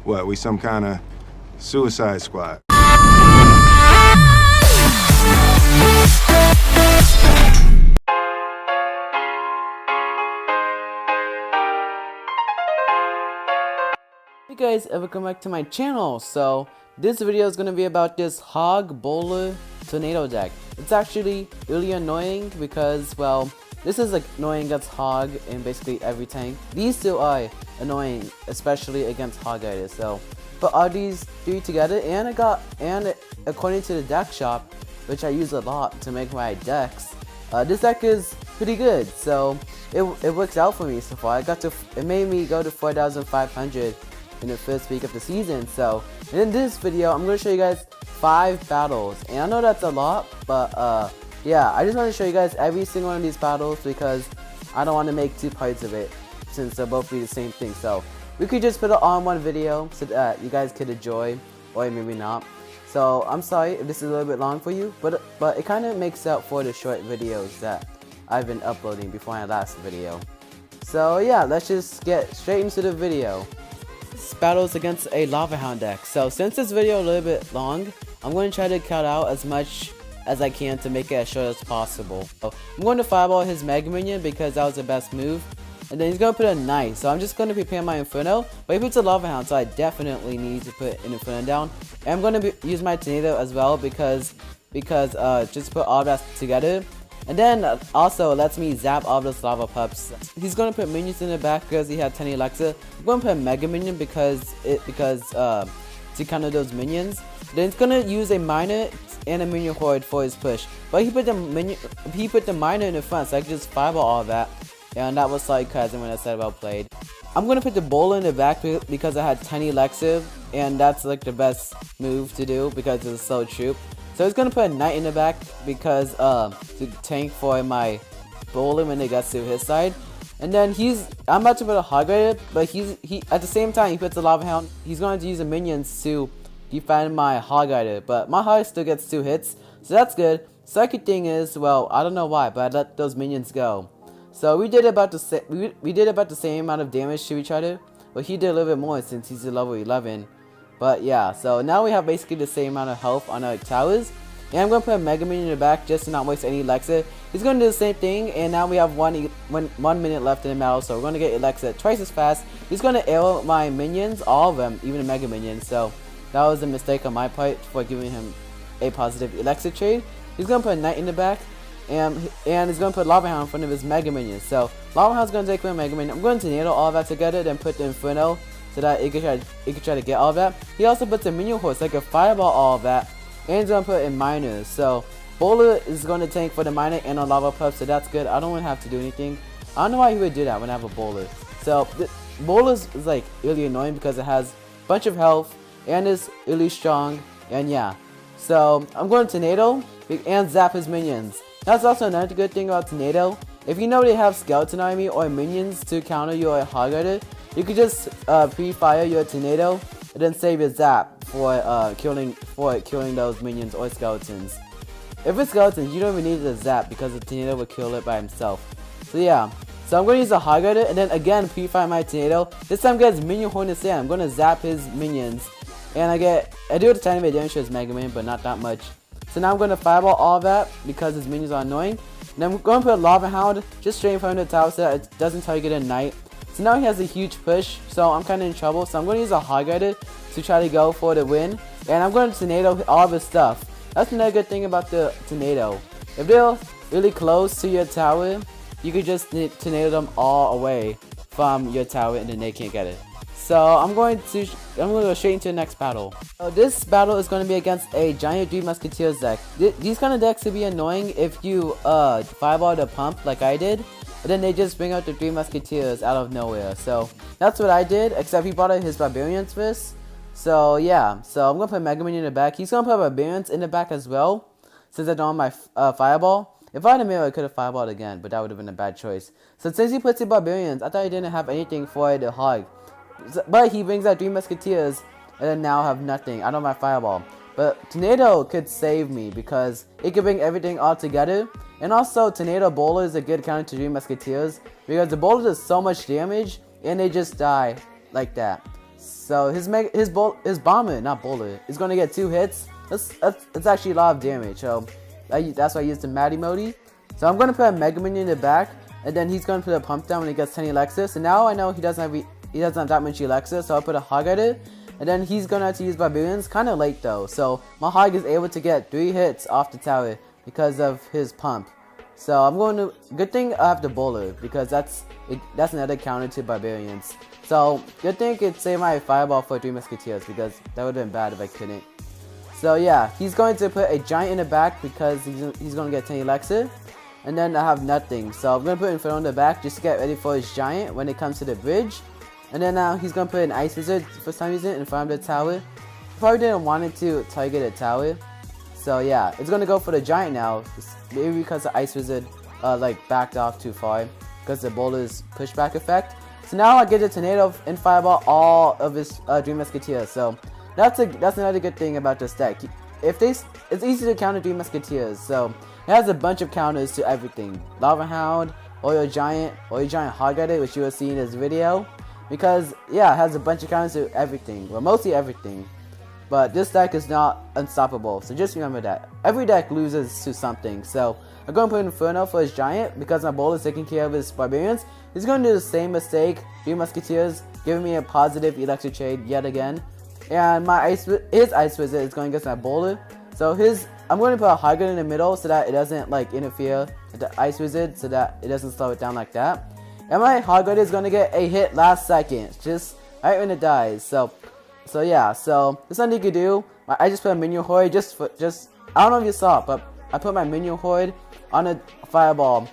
What, we some kind of suicide squad? Hey guys, welcome back to my channel. So this video is going to be about this hog bowler tornado deck. It's actually really annoying because, well, this is like annoying against hog and basically every tank. These two are annoying, especially against hog items. So put all these three together, and according to the deck shop, which I use a lot to make my decks, this deck is pretty good. So it works out for me so far. It made me go to 4,500 in the first week of the season. So in this video, I'm going to show you guys 5 battles, and I know that's a lot, but yeah, I just want to show you guys every single one of these battles because I don't want to make 2 parts of it since they'll both be the same thing. So we could just put it on one video so that you guys could enjoy, or maybe not. So I'm sorry if this is a little bit long for you, but it kind of makes up for the short videos that I've been uploading before my last video. So yeah, let's just get straight into the video. This battle is against a lava hound deck. So since this video is a little bit long, I'm going to try to cut out as much as I can to make it as short as possible. So I'm going to fireball his mega minion because that was the best move, and then he's going to put a knight. So I'm just going to prepare my inferno, but he puts a lava hound, so I definitely need to put an inferno down. And I'm going to use my tornado as well because just put all that together. And then also lets me zap all those lava pups. He's gonna put minions in the back because he had 10 Alexa. I'm gonna put a mega minion because to counter those minions. Then it's gonna use a miner and a minion horde for his push. But he put the miner in the front, so I could just fireball all of that. And that was sarcasm when I said well played. I'm gonna put the bowler in the back because I had 10 Alexa, and that's like the best move to do because it's so troop. So he's gonna put a knight in the back because to tank for my bowler when it gets to his side. And then I'm about to put a hog rider, but he at the same time he puts a lava hound. He's going to use the minions to defend my hog rider, but my hog still gets 2 hits, so that's good. Second thing is, well, I don't know why, but I let those minions go. So we did about the same amount of damage to each other, but he did a little bit more since he's a level 11. But yeah, so now we have basically the same amount of health on our towers. And I'm going to put a mega minion in the back just to not waste any Alexa. He's going to do the same thing, and now we have one minute left in the battle, so we're going to get Alexa twice as fast. He's going to arrow my minions, all of them, even the mega minions. So that was a mistake on my part for giving him a positive Alexa trade. He's going to put a knight in the back, and he's going to put lava hound in front of his mega minions. So lava hound's going to take my mega minion. I'm going to tornado all of that together, then put the inferno so that it could try to get all of that. He also puts a minion horse so I can fireball all of that, and he's gonna put in miners. So bowler is going to tank for the miner and a lava pup, so that's good. I don't want to have to do anything. I don't know why he would do that when I have a bowler. So the bowler is like really annoying because it has a bunch of health and is really strong, and yeah. So I'm going to tornado and zap his minions. That's also another good thing about tornado. If you know they have skeleton army or minions to counter your hog rider, you could just pre-fire your tornado and then save your zap for killing those minions or skeletons. If it's skeletons, you don't even need the zap because the tornado will kill it by himself. So yeah, so I'm going to use a hog rider and then again pre-fire my tornado. This time gets minion horn instead. I'm going to zap his minions, and I do a tiny bit of damage to his mega minion, but not that much. So now I'm going to fireball all of that because his minions are annoying. And I'm going to put a lava hound just straight in front of the tower so that it doesn't target a knight. So now he has a huge push, so I'm kind of in trouble. So I'm going to use a hog rider to try to go for the win, and I'm going to tornado all of his stuff. That's another good thing about the tornado. If they're really close to your tower, you could just tornado them all away from your tower, and then they can't get it. So I'm going to go straight into the next battle. So this battle is going to be against a giant 3 musketeers deck. These kind of decks would be annoying if you fireball the pump like I did, and then they just bring out the 3 musketeers out of nowhere. So that's what I did, except he brought out his barbarians first. So yeah, so I'm going to put mega minion in the back. He's going to put barbarians in the back as well, since I don't have my fireball. If I had a mirror, I could have fireballed again, but that would have been a bad choice. So since he puts the barbarians, I thought he didn't have anything for the hog. But he brings out 3 musketeers, and then now have nothing. I don't have my fireball. But tornado could save me because it could bring everything all together. And also tornado bowler is a good counter to 3 musketeers because the bowler does so much damage and they just die like that. So his bomber, not bowler, is gonna get 2 hits. That's actually a lot of damage. So that's why I used the Matty Modi. So I'm gonna put a Mega Minion in the back, and then he's gonna put a pump down when he gets 10 Elixir. So now I know he doesn't have that much Elixir. So I'll put a Hog at it, and then he's gonna have to use Barbarians. Kind of late though. So my Hog is able to get 3 hits off the tower because of his pump. So I'm going to. Good thing I have the bowler because that's another counter to Barbarians. So good thing I could save my Fireball for 3 Musketeers because that would have been bad if I couldn't. So yeah, he's going to put a Giant in the back because he's going to get 10 Elixir. And then I have nothing. So I'm going to put Inferno in the back just to get ready for his Giant when it comes to the bridge. And then now he's going to put an Ice Wizard for some reason in front of the tower. Probably didn't want it to target a tower. So yeah, it's going to go for the Giant now. Maybe because the Ice Wizard like backed off too far. Because the bowler's pushback effect. So now I get the Tornado and Fireball all of his 3 Musketeers. So that's another good thing about this deck. It's easy to counter 3 Musketeers. So it has a bunch of counters to everything. Lava Hound, or your Giant Hog at it, which you will see in this video. Because yeah, it has a bunch of counters to everything. Well, mostly everything. But this deck is not unstoppable. So just remember that. Every deck loses to something. So I'm going to put Inferno for his Giant because my bowler is taking care of his Barbarians. He's going to do the same mistake. 3 Musketeers giving me a positive Electric Trade yet again. And his Ice Wizard is going against my bowler. So I'm going to put a Hog in the middle so that it doesn't like interfere with the Ice Wizard, so that it doesn't slow it down like that. And my Hog is going to get a hit last second, just right when it dies. So yeah, so there's nothing you can do. I just put a Minion Horde just I don't know if you saw it, but I put my Minion Horde on a Fireball.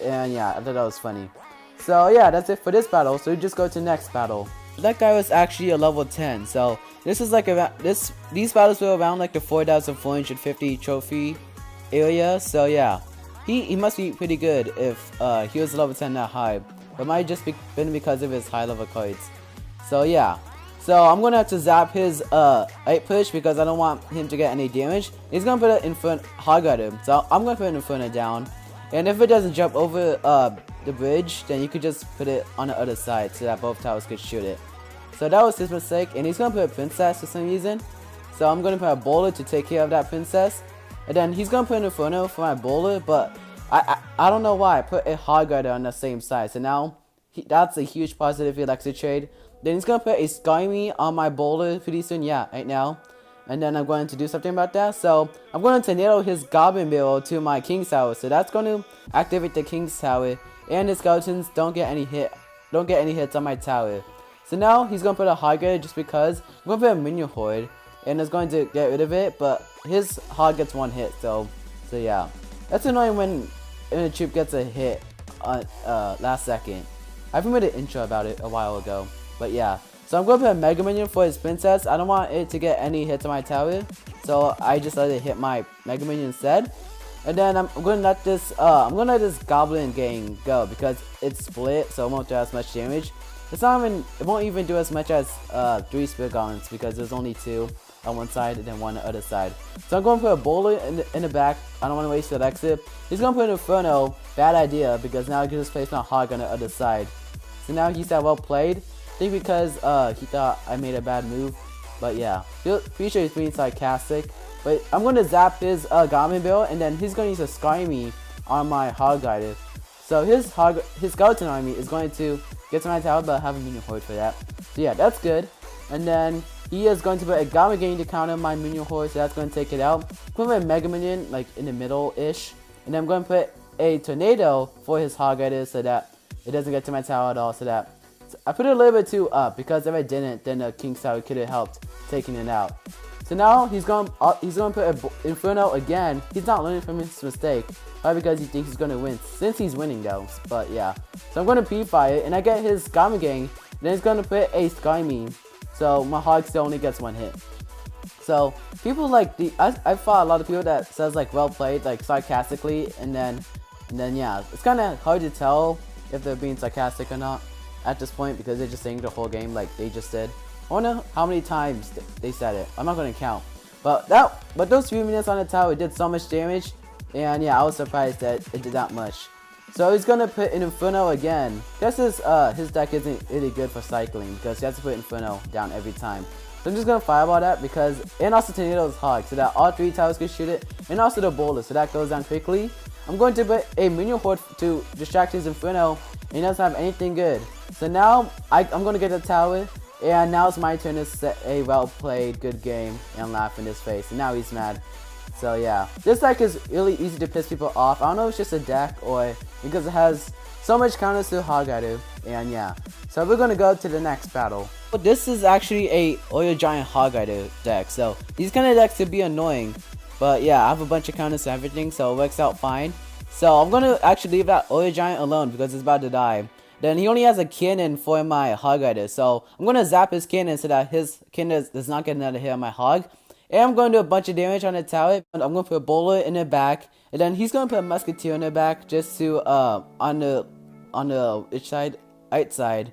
And yeah, I thought that was funny. So yeah, that's it for this battle. So we just go to the next battle. That guy was actually a level 10. So this is like these battles were around like the 4,450 trophy area. So yeah, he must be pretty good if he was level 10 that high. But might just been because of his high level cards. So yeah. So I'm gonna have to zap his 8 push because I don't want him to get any damage. He's gonna put an Inferno Hog at him. So I'm gonna put an Inferno down. And if it doesn't jump over the bridge, then you could just put it on the other side so that both towers could shoot it. So that was his mistake, and he's gonna put a Princess for some reason. So I'm gonna put a bowler to take care of that Princess, and then he's gonna put an Inferno for my bowler. But I don't know why I put a Hog Rider on the same side. So now that's a huge positive Electric Trade. Then he's gonna put a Skyme on my bowler pretty soon. Yeah, right now. And then I'm going to do something about that. So I'm going to tornado his Goblin Barrel to my King's Tower. So that's going to activate the King's Tower. And his skeletons don't get any hits on my tower. So now he's going to put a Hog Rider just because. I'm going to put a Minion Horde. And it's going to get rid of it. But his Hog gets 1 hit. So yeah. That's annoying when a troop gets a hit on last second. I've made an intro about it a while ago. But yeah. So I'm going to put a Mega Minion for his Princess. I don't want it to get any hits on my tower. So I just let it hit my Mega Minion instead. And then I'm going to let this Goblin gang go because it's split, so it won't do as much damage. It won't even do as much as 3 Spirit Goblins because there's only 2 on one side and then 1 on the other side. So I'm going to put a bowler in the back. I don't want to waste the exit. He's going to put an Inferno. Bad idea because now I can just place my Hog on the other side. So now he's that well played. I think because he thought I made a bad move. But yeah, pretty sure he's being sarcastic. But I'm going to zap his Goblin Barrel, and then he's going to use a Skyme on my Hog Rider. So his Skeleton Army is going to get to my tower, but I have a Minion Horde for that. So yeah, that's good. And then he is going to put a Goblin Gang to counter my Minion Horde, so that's going to take it out. I'm going to put a Mega Minion like in the middle-ish. And then I'm going to put a Tornado for his Hog Rider so that it doesn't get to my tower at all. So I put it a little bit too up because if I didn't, then the King's Tower could have helped taking it out. So now he's going to put an Inferno again. He's not learning from his mistake. Probably because he thinks he's going to win. Since he's winning though. But yeah. So I'm going to P-Fire it. And I get his Goblin Gang. Then he's going to put a Skyme. So my Hog still only gets 1 hit. So people like I fought a lot of people that says like well played, like sarcastically. And then yeah. It's kind of hard to tell if they're being sarcastic or not at this point because they're just saying the whole game like they just did. I wonder how many times they said it. I'm not going to count. But those few minutes on the tower did so much damage. And yeah, I was surprised that it did that much. So he's gonna put an Inferno again. Guess his deck isn't really good for cycling because he has to put Inferno down every time. So I'm just gonna fireball that because, and also Tornado's Hog so that all 3 towers can shoot it, and also the Boulder so that goes down quickly. I'm going to put a minion horde to distract his Inferno, and he doesn't have anything good. So now I'm gonna get the tower, and now it's my turn to set a well played good game and laugh in his face. And now he's mad. So yeah, this deck is really easy to piss people off. I don't know if it's just a deck or because it has so much counters to Hog Rider, and yeah. So we're gonna go to the next battle. But this is actually a Oil Giant Hog Rider deck. So these kind of decks could be annoying, but yeah, I have a bunch of counters to everything, so it works out fine. So I'm gonna actually leave that Oil Giant alone because it's about to die. Then he only has a cannon for my Hog Rider, so I'm gonna zap his cannon so that his cannon does not get another hit on my Hog. And I'm going to do a bunch of damage on the tower. I'm going to put a bowler in the back, and then he's going to put a musketeer in the back just to on the which side, right side.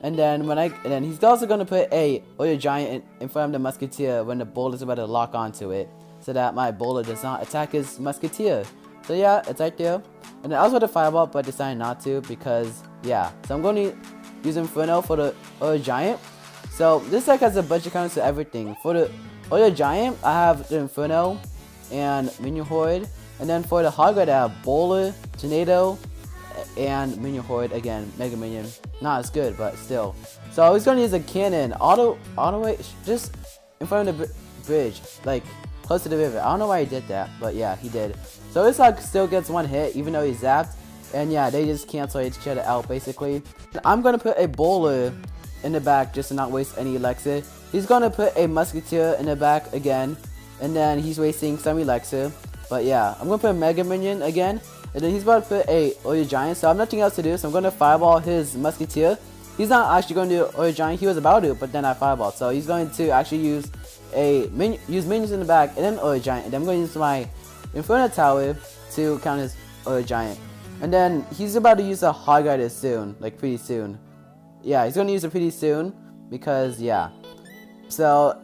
And then he's also going to put a Oil Giant in front of the musketeer when the bowler is about to lock onto it, so that my bowler does not attack his musketeer. So yeah, it's right there. And then I was about to fireball, but decided not to because yeah. So I'm going to use Inferno for the Oil Giant. So this deck has a bunch of counters to everything. For the Oil Giant, I have the Inferno and Minion Horde, and then for the Hog Rider, I have Bowler, Tornado, and Minion Horde again, Mega Minion. Not as good, but still. So he's gonna use a cannon, auto way, just in front of the bridge, like close to the river. I don't know why he did that, but yeah, he did. So this like still gets 1 hit, even though he's zapped, and yeah, they just cancel each other out basically. I'm gonna put a Bowler in the back just to not waste any elixir. He's gonna put a musketeer in the back again, and then he's wasting some elixir. But yeah, I'm gonna put a Mega Minion again, and then he's about to put a Oil Giant. So I have nothing else to do, so I'm gonna fireball his musketeer. He's not actually going to do Oil Giant. He was about to, but then I fireballed. So he's going to actually use minions in the back and then Oil Giant, and then I'm going to use my Inferno Tower to count his Oil Giant. And then he's about to use a Hog Rider soon, like pretty soon. Yeah, he's gonna use it pretty soon because yeah. So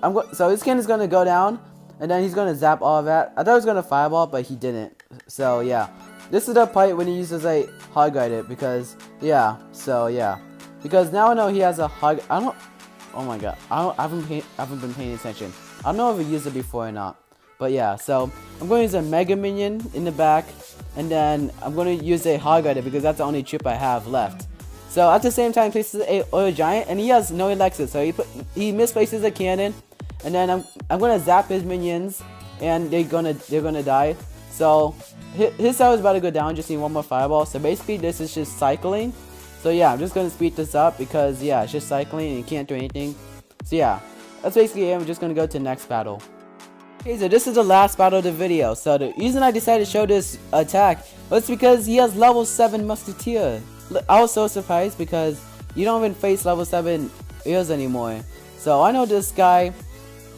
his cannon's gonna go down, and then he's gonna zap all of that. I thought he was gonna fireball, but he didn't. So yeah, this is the part when he uses a Hog Rider because yeah. So yeah, because now I know he has a Hog. I don't. Oh my god, I haven't been paying attention. I don't know if he used it before or not. But yeah, so I'm going to use a Mega Minion in the back, and then I'm going to use a Hog Rider because that's the only chip I have left. So at the same time, he places a Oil Giant, and he has no elixir, so he misplaces a cannon, and then I'm gonna zap his minions, and they're gonna die. So his tower is about to go down. Just need 1 more fireball. So basically, this is just cycling. So yeah, I'm just gonna speed this up because yeah, it's just cycling and you can't do anything. So yeah, that's basically it. I'm just gonna go to the next battle. Okay, so this is the last battle of the video. So the reason I decided to show this attack was because he has level 7 Musketeer. I was so surprised because you don't even face level 7 ears anymore. So I know this guy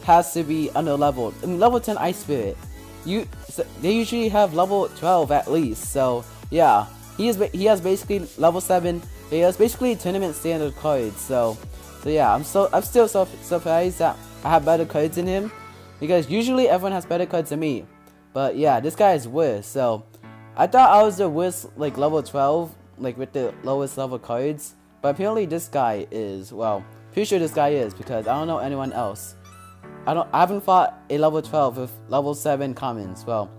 has to be underleveled. I mean, level 10 Ice Spirit. They usually have level 12 at least. So yeah, he has basically level 7. He has basically tournament standard cards. So yeah, I'm still so surprised that I have better cards than him because usually everyone has better cards than me. But yeah, this guy is worse. So I thought I was the worst, like level 12. Like with the lowest level cards, but apparently this guy is, well, pretty sure this guy is because I don't know anyone else. I haven't fought a level 12 with level 7 commons. Well,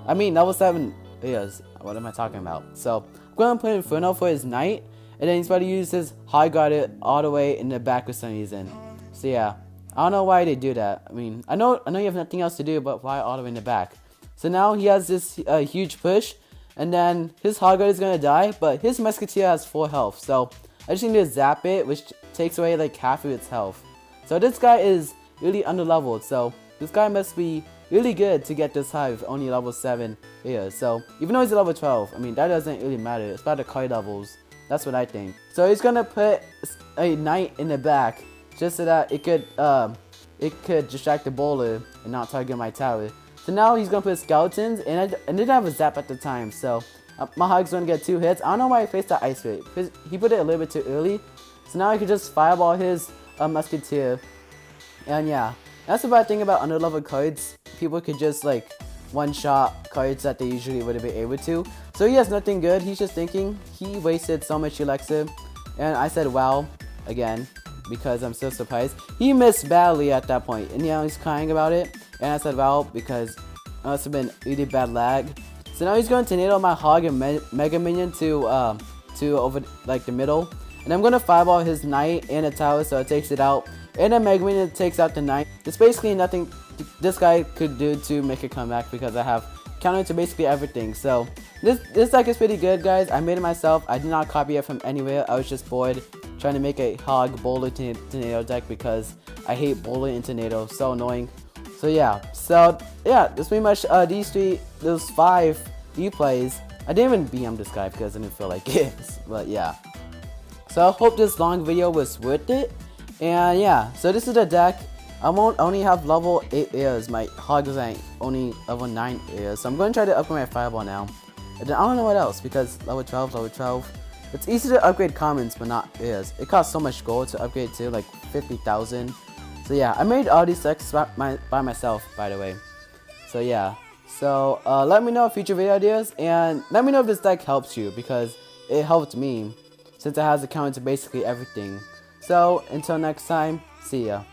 I mean level 7 is, what am I talking about? So I'm gonna put Inferno for his knight, and then he's about to use his Hog Rider all the way in the back for some reason. So yeah, I don't know why they do that. I mean, I know you have nothing else to do, but why all the way in the back? So now he has this huge push. And then his Hog Rider is gonna die, but his Musketeer has 4 health. So I just need to zap it, which takes away like half of its health. So this guy is really underleveled. So this guy must be really good to get this high with only level 7 here. So even though he's a level 12, I mean that doesn't really matter. It's about the card levels. That's what I think. So he's gonna put a knight in the back just so that it could distract the bowler and not target my tower. So now he's gonna put skeletons, and I didn't have a zap at the time, so my Hog's gonna get 2 hits. I don't know why he faced that Ice Spirit, because he put it a little bit too early. So now I could just fireball his Musketeer, and yeah, that's the bad thing about underleveled cards. People could just like one-shot cards that they usually wouldn't be able to. So he has nothing good. He's just thinking. He wasted so much elixir. And I said, wow, again, because I'm so surprised. He missed badly at that point, and now he's crying about it. And I said, wow, because it must have been really bad lag. So now he's going to tornado my hog and mega minion to over like the middle. And I'm going to fireball his knight and a tower so it takes it out. And then mega minion takes out the knight. There's basically nothing this guy could do to make a comeback because I have counter to basically everything. So this deck is pretty good, guys. I made it myself. I did not copy it from anywhere. I was just bored trying to make a hog bowler tornado deck because I hate bowler and tornado. So annoying. So yeah, that's pretty much those 5 replays. I didn't even BM this guy because I didn't feel like it. But yeah. So I hope this long video was worth it. And yeah, so this is the deck. I won't only have level 8 ears. My hog is like only level 9 ears. So I'm going to try to upgrade my fireball now. And then I don't know what else because level 12. It's easy to upgrade commons but not ears. It costs so much gold to upgrade to, like 50,000. So yeah, I made all these decks by myself, by the way. So yeah. So let me know future video ideas and let me know if this deck helps you because it helped me since it has a counter to basically everything. So until next time, see ya.